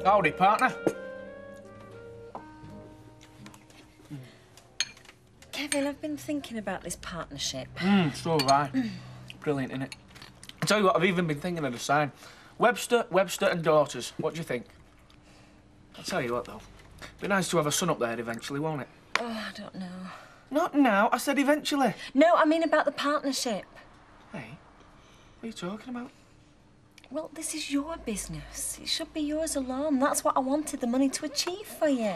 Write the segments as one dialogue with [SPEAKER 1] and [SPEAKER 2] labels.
[SPEAKER 1] Howdy, partner.
[SPEAKER 2] Kevin, I've been thinking about this partnership.
[SPEAKER 1] So have I. Brilliant, innit? I tell you what, I've even been thinking of the sign. Webster, Webster and Daughters. What do you think? I'll tell you what, though. Be nice to have a son up there eventually, won't it?
[SPEAKER 2] Oh, I don't know.
[SPEAKER 1] Not now. I said eventually.
[SPEAKER 2] No, I mean about the partnership.
[SPEAKER 1] Hey, what are you talking about?
[SPEAKER 2] Well, this is your business. It should be yours alone. That's what I wanted the money to achieve for you.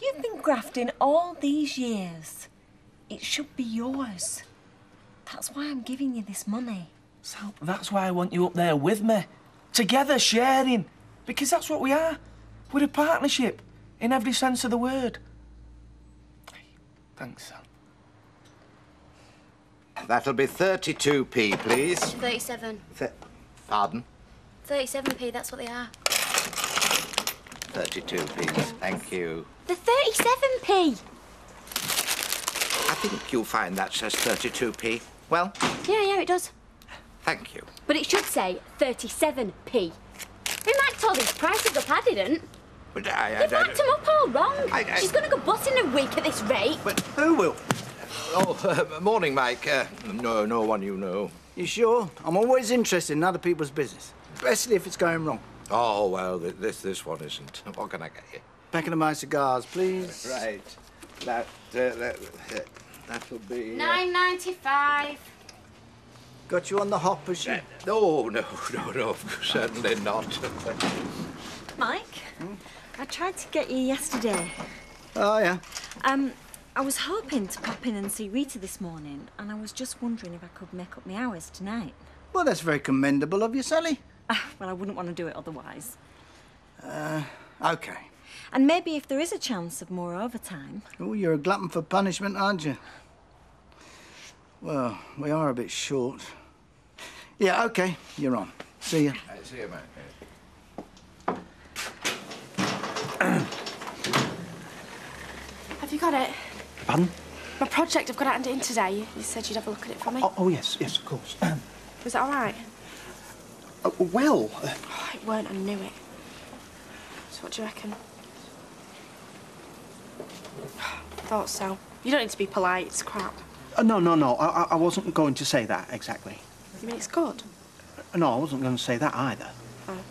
[SPEAKER 2] You've been grafting all these years. It should be yours. That's why I'm giving you this money.
[SPEAKER 1] Sal, that's why I want you up there with me. Together, sharing. Because that's what we are. We're a partnership, in every sense of the word. Thanks, Sal.
[SPEAKER 3] That'll be 32p, please.
[SPEAKER 4] 37.
[SPEAKER 3] Pardon?
[SPEAKER 4] 37p, that's what they are.
[SPEAKER 3] 32p, thank you.
[SPEAKER 4] The 37p!
[SPEAKER 3] I think you'll find that says 32p. Well?
[SPEAKER 4] Yeah, it does.
[SPEAKER 3] Thank you.
[SPEAKER 4] But it should say 37p. We marked all these prices up, I didn't.
[SPEAKER 3] But
[SPEAKER 4] You've marked them up all wrong. She's going to go bust in a week at this rate.
[SPEAKER 3] But who will? Oh, morning, Mike. No one you know.
[SPEAKER 5] You sure? I'm always interested in other people's business, especially if it's going wrong.
[SPEAKER 3] Oh, well, this one isn't. What can I get you?
[SPEAKER 5] Packet of my cigars, please.
[SPEAKER 3] Right. That'll be...
[SPEAKER 4] $9.95.
[SPEAKER 5] Got you on the hop, has she?
[SPEAKER 3] No, certainly not.
[SPEAKER 2] Mike, I tried to get you yesterday.
[SPEAKER 5] Oh, yeah?
[SPEAKER 2] I was hoping to pop in and see Rita this morning, and I was just wondering if I could make up my hours tonight.
[SPEAKER 5] Well, that's very commendable of you, Sally.
[SPEAKER 2] Well, I wouldn't want to do it otherwise.
[SPEAKER 5] OK.
[SPEAKER 2] And maybe if there is a chance of more overtime.
[SPEAKER 5] Oh, you're a glutton for punishment, aren't you? Well, we are a bit short. Yeah, OK, you're on. See ya.
[SPEAKER 3] See you, mate.
[SPEAKER 6] Have you got it?
[SPEAKER 7] Pardon?
[SPEAKER 6] My project, I've got it in today. You said you'd have a look at it for me.
[SPEAKER 7] Oh yes, of course.
[SPEAKER 6] Was that all right?
[SPEAKER 7] Well...
[SPEAKER 6] Oh, it weren't, I knew it. So what do you reckon? Thought so. You don't need to be polite, it's crap.
[SPEAKER 7] No, I wasn't going to say that exactly.
[SPEAKER 6] You mean it's good?
[SPEAKER 7] No, I wasn't going to say that either.
[SPEAKER 6] Oh.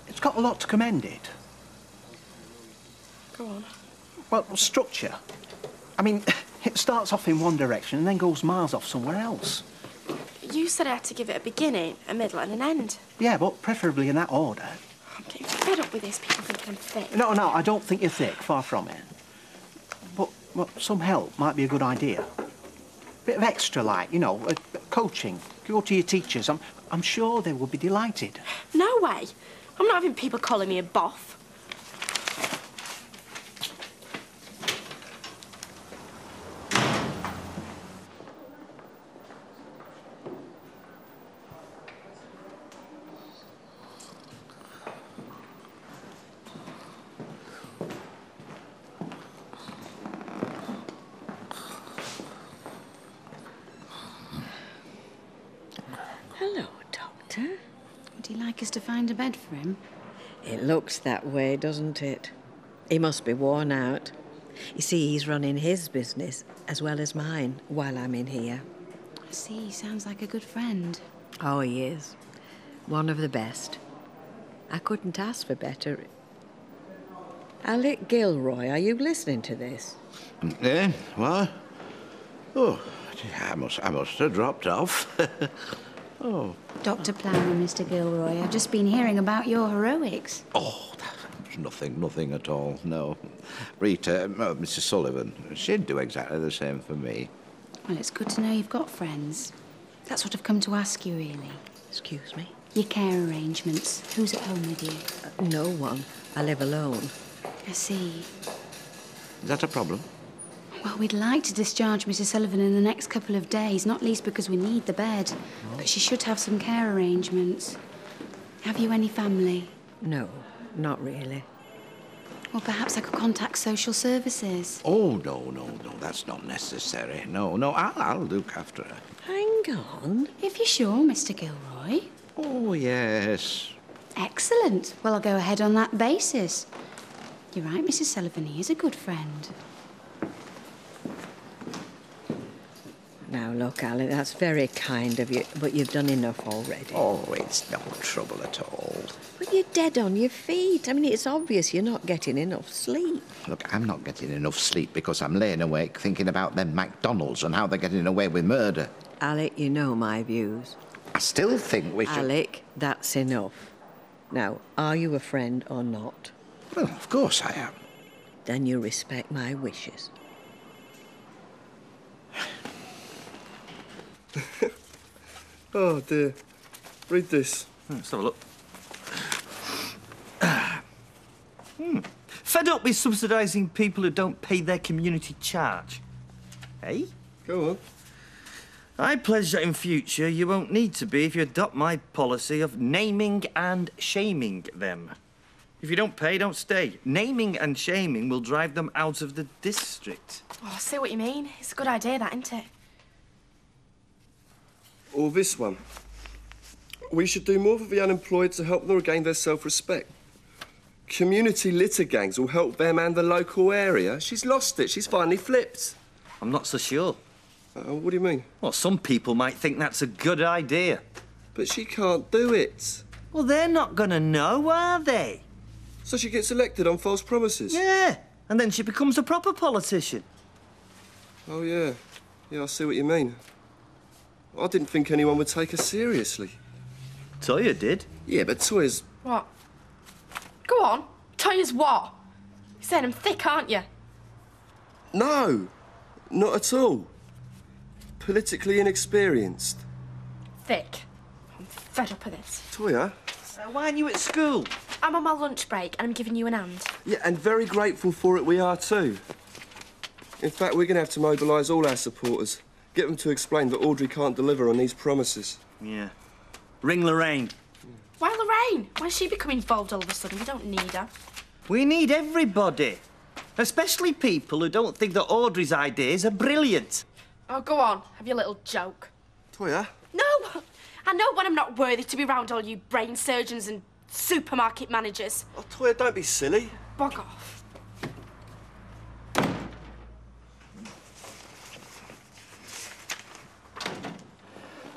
[SPEAKER 7] It's got a lot to commend it.
[SPEAKER 6] Go on.
[SPEAKER 7] Well, structure. I mean, it starts off in one direction and then goes miles off somewhere else.
[SPEAKER 6] You said I had to give it a beginning, a middle and an end.
[SPEAKER 7] Yeah, but preferably in that order.
[SPEAKER 6] I'm getting fed up with this, people think I'm thick.
[SPEAKER 7] No, I don't think you're thick, far from it. But well, some help might be a good idea. Bit of extra, like, you know, coaching. Go to your teachers. I'm sure they will be delighted.
[SPEAKER 6] No way. I'm not having people calling me a boff.
[SPEAKER 8] Hello, Doctor.
[SPEAKER 9] Would you like us to find a bed for him?
[SPEAKER 8] It looks that way, doesn't it? He must be worn out. You see, he's running his business as well as mine while I'm in here.
[SPEAKER 9] I see. He sounds like a good friend.
[SPEAKER 8] Oh, he is. One of the best. I couldn't ask for better. Alec Gilroy, are you listening to this?
[SPEAKER 3] What? Oh, I must have dropped off. Oh.
[SPEAKER 9] Dr. Plowman, Mr. Gilroy, I've just been hearing about your heroics.
[SPEAKER 3] Oh, nothing at all, no. Rita, Mrs. Sullivan, she'd do exactly the same for me.
[SPEAKER 9] Well, it's good to know you've got friends. That's what I've come to ask you, really.
[SPEAKER 8] Excuse me?
[SPEAKER 9] Your care arrangements. Who's at home with you?
[SPEAKER 8] No one. I live alone.
[SPEAKER 9] I see.
[SPEAKER 3] Is that a problem?
[SPEAKER 9] Well, we'd like to discharge Mrs. Sullivan in the next couple of days, not least because we need the bed. But she should have some care arrangements. Have you any family?
[SPEAKER 8] No, not really.
[SPEAKER 9] Well, perhaps I could contact social services.
[SPEAKER 3] Oh, no, that's not necessary. No, I'll look after her.
[SPEAKER 8] Hang on.
[SPEAKER 9] If you're sure, Mr. Gilroy.
[SPEAKER 3] Oh, yes.
[SPEAKER 9] Excellent. Well, I'll go ahead on that basis. You're right, Mrs. Sullivan, he is a good friend.
[SPEAKER 8] Now, look, Alec, that's very kind of you, but you've done enough already.
[SPEAKER 3] Oh, it's no trouble at all.
[SPEAKER 8] But you're dead on your feet. I mean, it's obvious you're not getting enough sleep.
[SPEAKER 3] Look, I'm not getting enough sleep because I'm laying awake thinking about them McDonalds and how they're getting away with murder.
[SPEAKER 8] Alec, you know my views.
[SPEAKER 3] I still think we should...
[SPEAKER 8] Alec, that's enough. Now, are you a friend or not?
[SPEAKER 3] Well, of course I am.
[SPEAKER 8] Then you respect my wishes.
[SPEAKER 10] Oh, dear. Read this.
[SPEAKER 11] Let's have a look. Fed up with subsidising people who don't pay their community charge. Hey?
[SPEAKER 10] Go on.
[SPEAKER 11] I pledge that in future you won't need to be if you adopt my policy of naming and shaming them. If you don't pay, don't stay. Naming and shaming will drive them out of the district.
[SPEAKER 6] Oh, I see what you mean. It's a good idea, that, isn't it?
[SPEAKER 10] Or this one. We should do more for the unemployed to help them regain their self-respect. Community litter gangs will help them and the local area. She's lost it. She's finally flipped.
[SPEAKER 11] I'm not so sure.
[SPEAKER 10] What do you mean?
[SPEAKER 11] Well, some people might think that's a good idea.
[SPEAKER 10] But she can't do it.
[SPEAKER 11] Well, they're not going to know, are they?
[SPEAKER 10] So she gets elected on false promises?
[SPEAKER 11] Yeah, and then she becomes a proper politician.
[SPEAKER 10] Oh, yeah. Yeah, I see what you mean. I didn't think anyone would take her seriously.
[SPEAKER 11] Toyah did.
[SPEAKER 10] Yeah, but Toyah's...
[SPEAKER 6] What? Go on. Toyah's what? You're saying I'm thick, aren't you?
[SPEAKER 10] No, not at all. Politically inexperienced.
[SPEAKER 6] Thick. I'm fed up of this.
[SPEAKER 10] Toyah?
[SPEAKER 11] Why aren't you at school?
[SPEAKER 6] I'm on my lunch break and I'm giving you an hand.
[SPEAKER 10] Yeah, and very grateful for it we are too. In fact, we're going to have to mobilise all our supporters. Get them to explain that Audrey can't deliver on these promises.
[SPEAKER 11] Yeah. Ring Lorraine.
[SPEAKER 6] Why Lorraine? Why's she become involved all of a sudden? We don't need her.
[SPEAKER 11] We need everybody. Especially people who don't think that Audrey's ideas are brilliant.
[SPEAKER 6] Oh, go on. Have your little joke.
[SPEAKER 10] Toyah?
[SPEAKER 6] No! I know when I'm not worthy to be round all you brain surgeons and supermarket managers.
[SPEAKER 10] Oh, Toyah, don't be silly.
[SPEAKER 6] Bog off.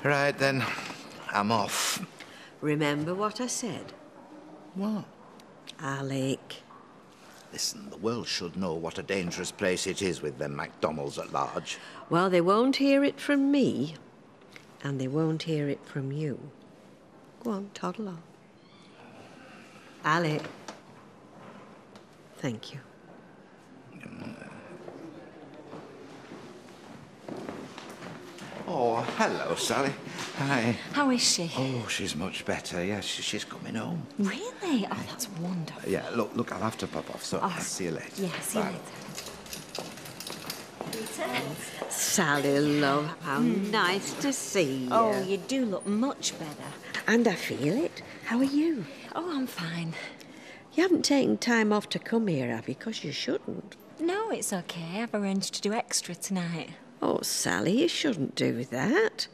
[SPEAKER 3] Right, then. I'm off.
[SPEAKER 8] Remember what I said?
[SPEAKER 3] What?
[SPEAKER 8] Alec.
[SPEAKER 3] Listen, the world should know what a dangerous place it is with them McDonalds at large.
[SPEAKER 8] Well, they won't hear it from me, and they won't hear it from you. Go on, toddle on. Alec. Thank you.
[SPEAKER 3] Oh, hello, Sally. Hi.
[SPEAKER 2] How is she?
[SPEAKER 3] Oh, she's much better. Yeah, she's coming home.
[SPEAKER 2] Really? Oh, that's wonderful.
[SPEAKER 3] Yeah, look, I'll have to pop off, so I'll see you later.
[SPEAKER 2] Yeah, see you
[SPEAKER 3] Bye.
[SPEAKER 2] later.
[SPEAKER 8] Sally, love, how nice to see you.
[SPEAKER 2] Oh, you do look much better.
[SPEAKER 8] And I feel it. How are you?
[SPEAKER 2] Oh, I'm fine.
[SPEAKER 8] You haven't taken time off to come here, have you? Because you shouldn't.
[SPEAKER 2] No, it's okay. I've arranged to do extra tonight.
[SPEAKER 8] Oh, Sally, you shouldn't do that.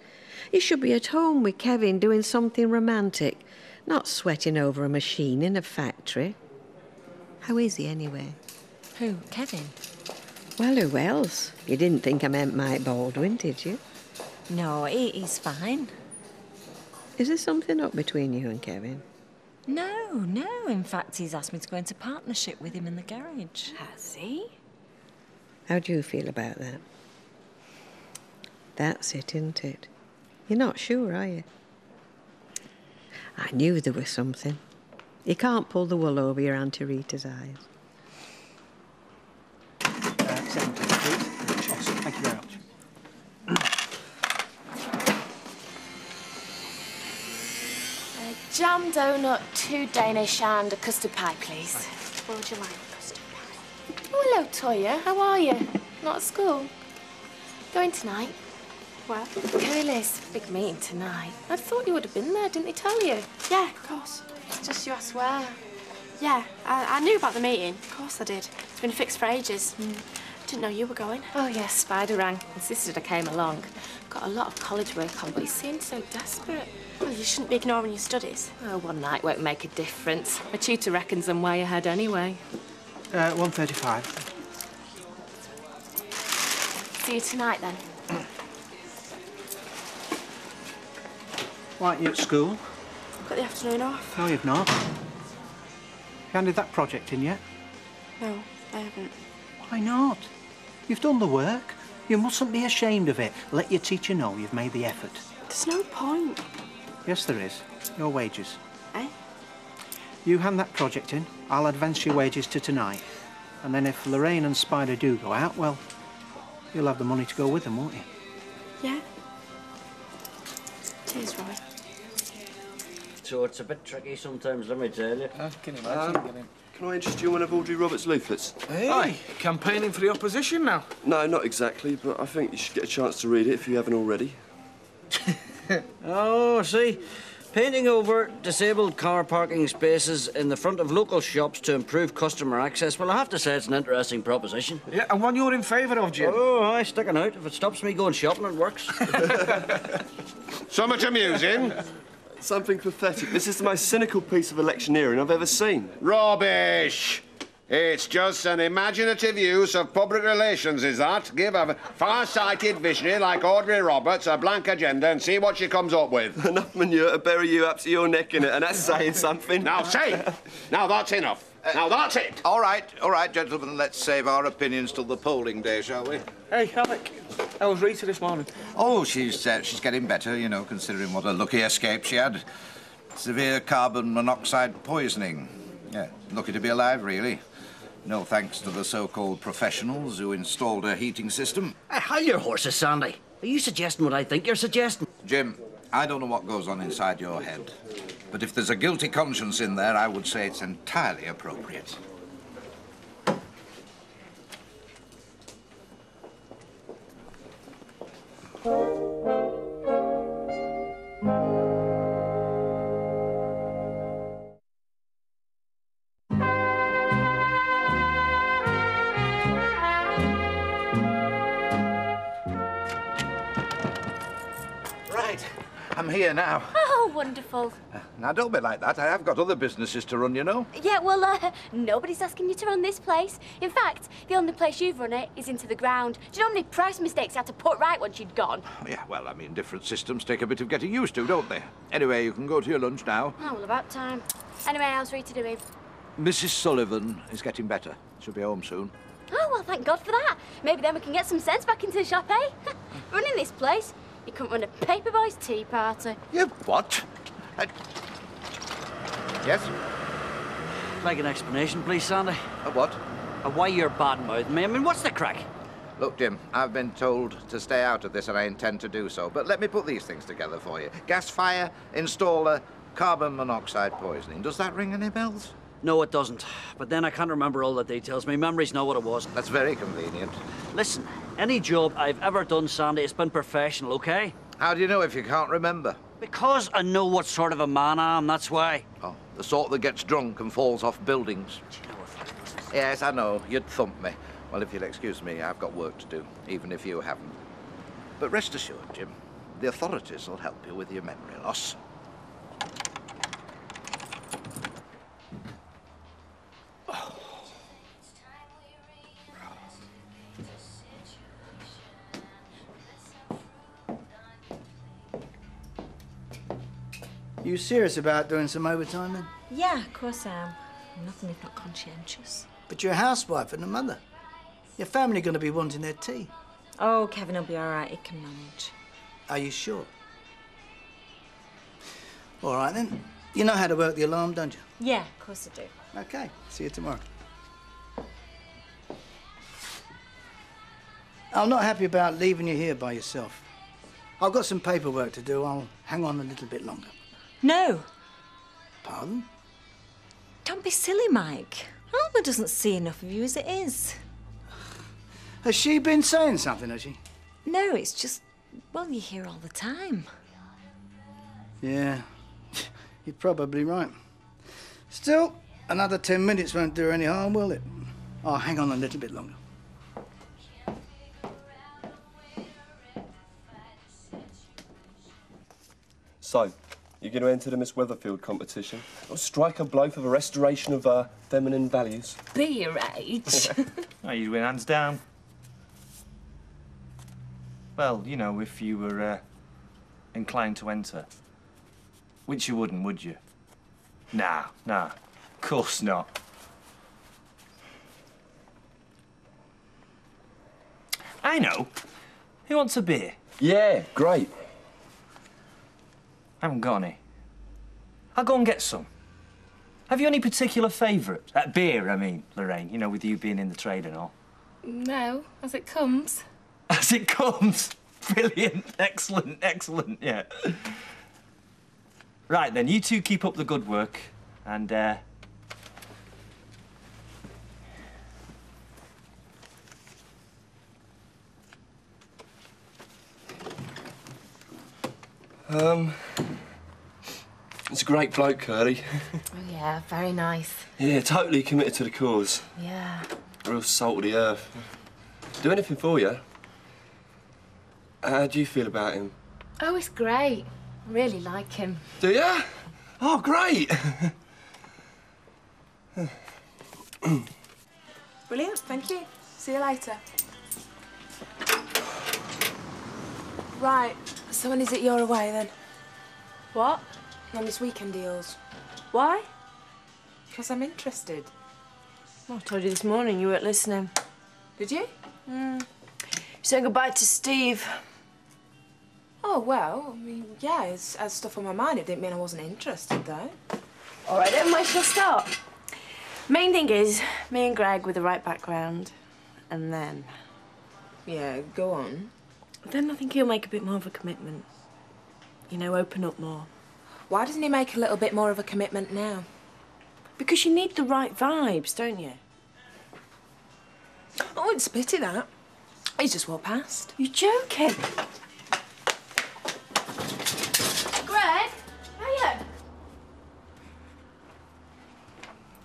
[SPEAKER 8] You should be at home with Kevin doing something romantic, not sweating over a machine in a factory. How is he, anyway?
[SPEAKER 2] Who? Kevin?
[SPEAKER 8] Well, who else? You didn't think I meant Mike Baldwin, did you?
[SPEAKER 2] No, he's fine.
[SPEAKER 8] Is there something up between you and Kevin?
[SPEAKER 2] No. In fact, he's asked me to go into partnership with him in the garage.
[SPEAKER 8] Has he? How do you feel about that? That's it, isn't it? You're not sure, are you? I knew there was something. You can't pull the wool over your Auntie Rita's eyes.
[SPEAKER 7] 7 please. Awesome, thank you very much.
[SPEAKER 6] Jam donut, 2 Danish and a custard pie, please. What would you like? Custard pie. Oh, hello, Toyah. How are you? Not at school? Going tonight? Well, Curly's big meeting tonight. I thought you would have been there, didn't they tell you? Yeah, of course. It's just you asked where. Yeah, I knew about the meeting. Of course I did. It's been fixed for ages. Didn't know you were going.
[SPEAKER 2] Oh, yes, Spider rang. Insisted I came along.
[SPEAKER 6] Got a lot of college work on, but he seemed so desperate. Well, you shouldn't be ignoring your studies.
[SPEAKER 2] Oh, one night won't make a difference. My tutor reckons I'm way ahead anyway.
[SPEAKER 7] 1:35.
[SPEAKER 6] See you tonight, then.
[SPEAKER 7] Why aren't you at school?
[SPEAKER 6] Got the afternoon off.
[SPEAKER 7] No, you've not. You handed that project in yet?
[SPEAKER 6] No, I haven't.
[SPEAKER 7] Why not? You've done the work. You mustn't be ashamed of it. Let your teacher know you've made the effort.
[SPEAKER 6] There's no point.
[SPEAKER 7] Yes, there is. Your wages.
[SPEAKER 6] Eh?
[SPEAKER 7] You hand that project in, I'll advance your wages to tonight. And then if Lorraine and Spider do go out, well, you'll have the money to go with them, won't you?
[SPEAKER 6] Yeah. Cheers, Roy.
[SPEAKER 12] So it's a bit tricky sometimes, let me tell you.
[SPEAKER 1] Can you imagine?
[SPEAKER 10] Can I interest you in one of Audrey Roberts' leaflets?
[SPEAKER 1] Hey, aye. Campaigning for the opposition now?
[SPEAKER 10] No, not exactly, but I think you should get a chance to read it if you haven't already.
[SPEAKER 12] Oh, see, painting over disabled car parking spaces in the front of local shops to improve customer access. Well, I have to say it's an interesting proposition.
[SPEAKER 1] Yeah, and one you're in favour of, Jim.
[SPEAKER 12] Oh, aye, sticking out. If it stops me going shopping, it works.
[SPEAKER 10] So much amusing. Something pathetic. This is the most cynical piece of electioneering I've ever seen.
[SPEAKER 13] Rubbish! It's just an imaginative use of public relations, is that? Give a far-sighted visionary like Audrey Roberts a blank agenda and see what she comes up with.
[SPEAKER 10] Enough manure to bury you up to your neck in it, and that's saying something.
[SPEAKER 13] Now, say! Now, that's enough. Now, that's it!
[SPEAKER 3] All right, gentlemen, let's save our opinions till the polling day, shall we?
[SPEAKER 1] Hey, Alec, how was Rita this morning?
[SPEAKER 3] Oh, she's getting better, you know, considering what a lucky escape she had. Severe carbon monoxide poisoning. Yeah, lucky to be alive, really. No thanks to the so-called professionals who installed her heating system.
[SPEAKER 12] How your horses, Sandy? Are you suggesting what I think you're suggesting?
[SPEAKER 3] Jim, I don't know what goes on inside your head, but if there's a guilty conscience in there, I would say it's entirely appropriate. I'm here now.
[SPEAKER 4] Oh, wonderful.
[SPEAKER 3] Now, don't be like that. I have got other businesses to run, you know.
[SPEAKER 4] Yeah, well, nobody's asking you to run this place. In fact, the only place you've run it is into the ground. Do you know how many price mistakes you had to put right once you'd gone?
[SPEAKER 3] Oh, yeah, well, I mean, different systems take a bit of getting used to, don't they? Anyway, you can go to your lunch now.
[SPEAKER 4] Oh, well, about time. Anyway, how's Rita doing?
[SPEAKER 3] Mrs. Sullivan is getting better. She'll be home soon.
[SPEAKER 4] Oh, well, thank God for that. Maybe then we can get some sense back into the shop, eh? Running this place, you couldn't run a Paperboy's tea party.
[SPEAKER 3] You what? Yes?
[SPEAKER 12] Like an explanation, please, Sandy.
[SPEAKER 3] A what?
[SPEAKER 12] Why you're bad-mouthing me. I mean, what's the crack?
[SPEAKER 3] Look, Jim, I've been told to stay out of this, and I intend to do so. But let me put these things together for you. Gas fire, installer, carbon monoxide poisoning. Does that ring any bells?
[SPEAKER 12] No, it doesn't. But then I can't remember all the details. My memory's not what it was.
[SPEAKER 3] That's very convenient.
[SPEAKER 12] Listen, any job I've ever done, Sandy, it's been professional, OK?
[SPEAKER 3] How do you know if you can't remember?
[SPEAKER 12] Because I know what sort of a man I am, that's why.
[SPEAKER 3] Oh, the sort that gets drunk and falls off buildings. Yes, I know. You'd thump me. Well, if you'll excuse me, I've got work to do, even if you haven't. But rest assured, Jim, the authorities will help you with your memory loss.
[SPEAKER 5] You serious about doing some overtime then?
[SPEAKER 2] Yeah, of course I am. Nothing if not conscientious.
[SPEAKER 5] But you're a housewife and a mother. Your family going to be wanting their tea.
[SPEAKER 2] Oh, Kevin will be all right. He can manage.
[SPEAKER 5] Are you sure? All right, then. You know how to work the alarm, don't you?
[SPEAKER 2] Yeah, of course I do.
[SPEAKER 5] OK. See you tomorrow. I'm not happy about leaving you here by yourself. I've got some paperwork to do. I'll hang on a little bit longer.
[SPEAKER 2] No.
[SPEAKER 5] Pardon?
[SPEAKER 2] Don't be silly, Mike. Alma doesn't see enough of you as it is.
[SPEAKER 5] Has she been saying something, has she?
[SPEAKER 2] No, it's just, well, you hear all the time.
[SPEAKER 5] Yeah, you're probably right. Still, another 10 minutes won't do her any harm, will it? I'll hang on a little bit longer.
[SPEAKER 10] So, you're going to enter the Miss Weatherfield competition? Or strike a blow for the restoration of feminine values?
[SPEAKER 2] Be your age.
[SPEAKER 11] Oh, you'd win hands down. Well, you know, if you were inclined to enter. Which you wouldn't, would you? Nah, of course not. I know. Who wants a beer?
[SPEAKER 10] Yeah, great.
[SPEAKER 11] I haven't got any. I'll go and get some. Have you any particular favourite? Beer, I mean, Lorraine, you know, with you being in the trade and all.
[SPEAKER 6] No, as it comes.
[SPEAKER 11] As it comes. Brilliant. Excellent, yeah. Right, then, you two keep up the good work, and,
[SPEAKER 10] It's a great bloke, Curly.
[SPEAKER 6] Oh, yeah, very nice.
[SPEAKER 10] Yeah, totally committed to the cause.
[SPEAKER 6] Yeah.
[SPEAKER 10] Real salt of the earth. Do anything for you. How do you feel about him?
[SPEAKER 6] Oh, it's great. I really like him.
[SPEAKER 10] Do ya? Oh, great.
[SPEAKER 14] Brilliant, thank you. See you later. Right, so when is it you're away then? What? On this weekend deals. Why? Because I'm interested.
[SPEAKER 15] Well, I told you this morning, you weren't listening.
[SPEAKER 14] Did you?
[SPEAKER 15] Saying goodbye to Steve.
[SPEAKER 14] Oh, well, I mean, yeah, it's had stuff on my mind. It didn't mean I wasn't interested, though.
[SPEAKER 15] All right, then, where shall I start? Main thing is, me and Greg with the right background, and then...
[SPEAKER 14] Yeah, go on.
[SPEAKER 15] Then I think he'll make a bit more of a commitment. You know, open up more.
[SPEAKER 14] Why doesn't he make a little bit more of a commitment now?
[SPEAKER 15] Because you need the right vibes, don't you?
[SPEAKER 14] Oh, it's a pity, that. He's just walked past.
[SPEAKER 15] You're joking.
[SPEAKER 6] Greg, hiya.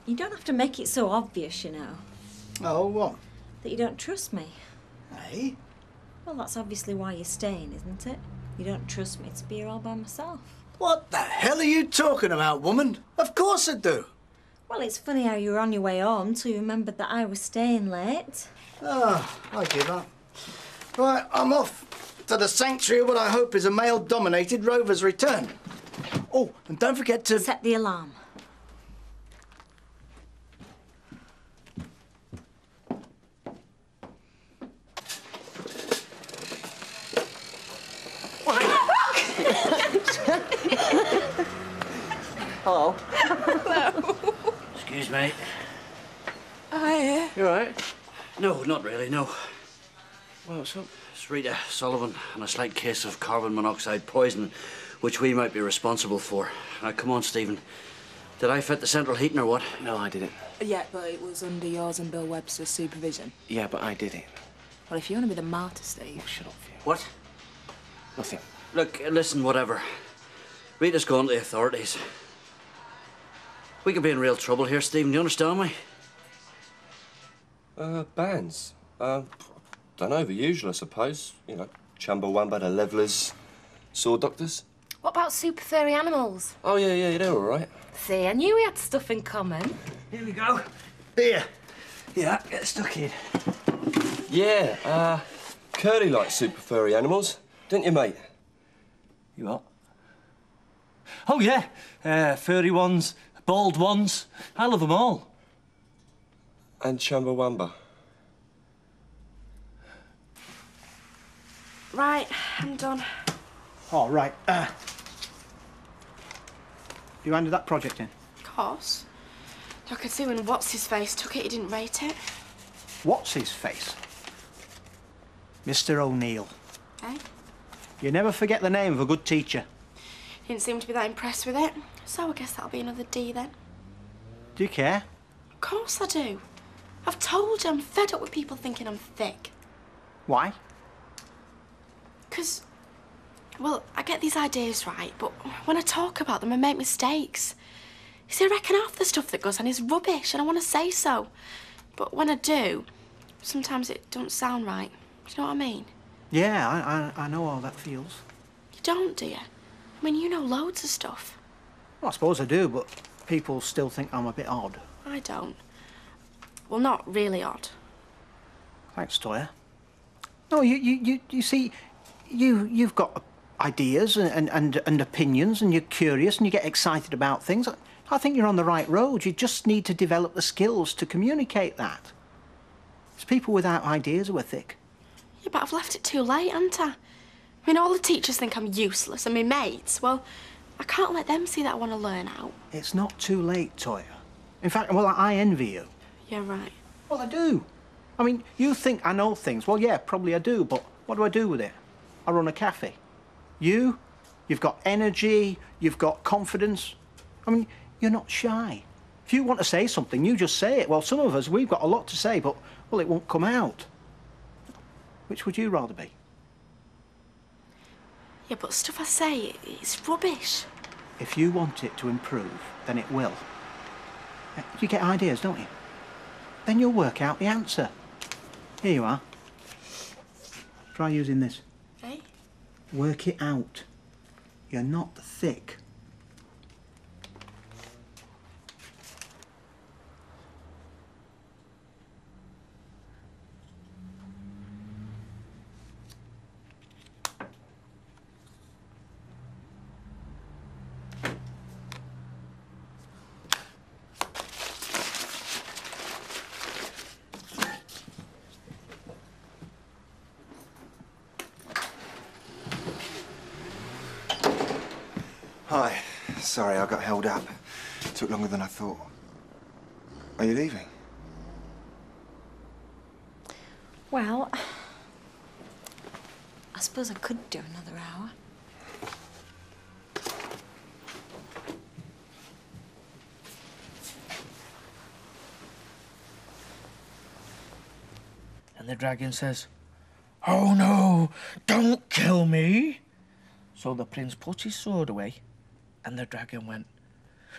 [SPEAKER 2] You don't have to make it so obvious, you know.
[SPEAKER 5] Oh, what?
[SPEAKER 2] That you don't trust me.
[SPEAKER 5] Hey?
[SPEAKER 2] Well, that's obviously why you're staying, isn't it? You don't trust me to be here all by myself.
[SPEAKER 5] What the hell are you talking about, woman? Of course I do.
[SPEAKER 2] Well, it's funny how you were on your way home till you remembered that I was staying late.
[SPEAKER 5] Oh, I give up. Right, I'm off to the sanctuary of what I hope is a male-dominated Rover's return. Oh, and don't forget to...
[SPEAKER 2] Set the alarm.
[SPEAKER 12] Hello.
[SPEAKER 14] Hello.
[SPEAKER 12] Excuse me.
[SPEAKER 14] Hiya.
[SPEAKER 12] You all right? No, not really, no. What's up? It's Rita Sullivan and a slight case of carbon monoxide poisoning, which we might be responsible for. Now, come on, Stephen. Did I fit the central heating or what?
[SPEAKER 16] No, I didn't.
[SPEAKER 14] Yeah, but it was under yours and Bill Webster's supervision.
[SPEAKER 16] Yeah, but I did it.
[SPEAKER 14] Well, if you want to be the martyr, Steve...
[SPEAKER 16] Shut up, Theo.
[SPEAKER 12] What?
[SPEAKER 16] Nothing.
[SPEAKER 12] Look, listen, whatever. Rita's gone to the authorities. We could be in real trouble here, Stephen. Do you understand me?
[SPEAKER 10] Bands. Don't know, the usual, I suppose. You know, Chumbawamba, the Levellers, Saw Doctors.
[SPEAKER 6] What about super furry animals?
[SPEAKER 10] Oh, yeah, they're all right.
[SPEAKER 6] See, I knew we had stuff in common.
[SPEAKER 7] Here we go. Here. Yeah, get stuck in.
[SPEAKER 10] Yeah, Curly likes super furry animals, didn't you, mate?
[SPEAKER 11] You what? Oh, yeah. Furry ones, bald ones. I love them all.
[SPEAKER 10] And Chumbawamba.
[SPEAKER 15] Right, I'm done.
[SPEAKER 7] All right. You handed that project in?
[SPEAKER 6] Of course. I could see when What's-His-Face took it, he didn't rate it.
[SPEAKER 7] What's his face? Mr. O'Neill.
[SPEAKER 6] Eh?
[SPEAKER 7] You never forget the name of a good teacher.
[SPEAKER 6] He didn't seem to be that impressed with it. So I guess that'll be another D then.
[SPEAKER 7] Do you care?
[SPEAKER 6] Of course I do. I've told you I'm fed up with people thinking I'm thick.
[SPEAKER 7] Why?
[SPEAKER 6] 'Cause, well, I get these ideas right, but when I talk about them, I make mistakes. You see, I reckon half the stuff that goes on is rubbish, and I want to say so. But when I do, sometimes it don't sound right. Do you know what I mean?
[SPEAKER 7] Yeah, I know how that feels.
[SPEAKER 6] You don't, do you? I mean, you know loads of stuff.
[SPEAKER 7] Well, I suppose I do, but people still think I'm a bit odd.
[SPEAKER 6] I don't. Well, not really odd.
[SPEAKER 7] Thanks, Toyah. No, you see, you've got ideas and opinions, and you're curious and you get excited about things. I think you're on the right road. You just need to develop the skills to communicate that. It's people without ideas who are thick.
[SPEAKER 6] Yeah, but I've left it too late, haven't I? I mean, all the teachers think I'm useless, and my mates, well, I can't let them see that I want to learn out.
[SPEAKER 7] It's not too late, Toyah. In fact, well, I envy you.
[SPEAKER 6] Yeah, right.
[SPEAKER 7] Well, I do. I mean, you think I know things. Well, yeah, probably I do, but what do I do with it? I run a cafe. You've got energy, you've got confidence. I mean, you're not shy. If you want to say something, you just say it. Well, some of us, we've got a lot to say, but, well, it won't come out. Which would you rather be?
[SPEAKER 6] Yeah, but stuff I say, it's rubbish.
[SPEAKER 7] If you want it to improve, then it will. You get ideas, don't you? Then you'll work out the answer. Here you are. Try using this.
[SPEAKER 6] Eh?
[SPEAKER 7] Work it out. You're not thick.
[SPEAKER 17] Hi. Sorry, I got held up. It took longer than I thought. Are you leaving?
[SPEAKER 2] Well, I suppose I could do another hour.
[SPEAKER 1] And the dragon says, "Oh no, don't kill me." So the prince put his sword away, and the dragon went,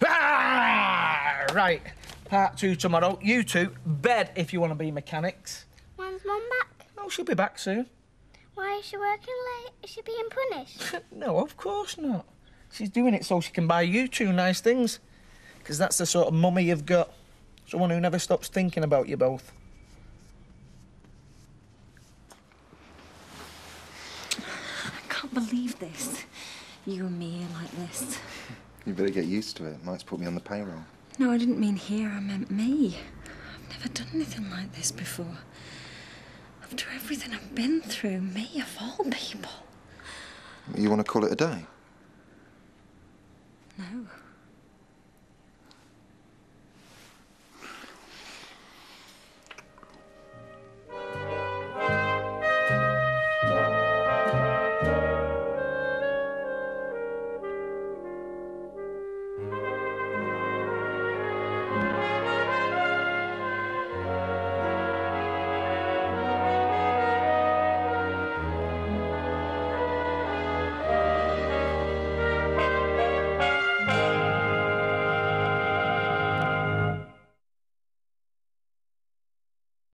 [SPEAKER 1] "Ah!" Right, part 2 tomorrow. You two, bed if you want to be mechanics.
[SPEAKER 18] When's Mum back?
[SPEAKER 1] Oh, she'll be back soon.
[SPEAKER 18] Why is she working late? Is she being punished?
[SPEAKER 1] No, of course not. She's doing it so she can buy you two nice things. Because that's the sort of mummy you've got. Someone who never stops thinking about you both.
[SPEAKER 2] I can't believe this. You and me are like this.
[SPEAKER 17] You better get used to it. Mike's put me on the payroll.
[SPEAKER 2] No, I didn't mean here. I meant me. I've never done anything like this before. After everything I've been through, me of all people.
[SPEAKER 17] You want to call it a day?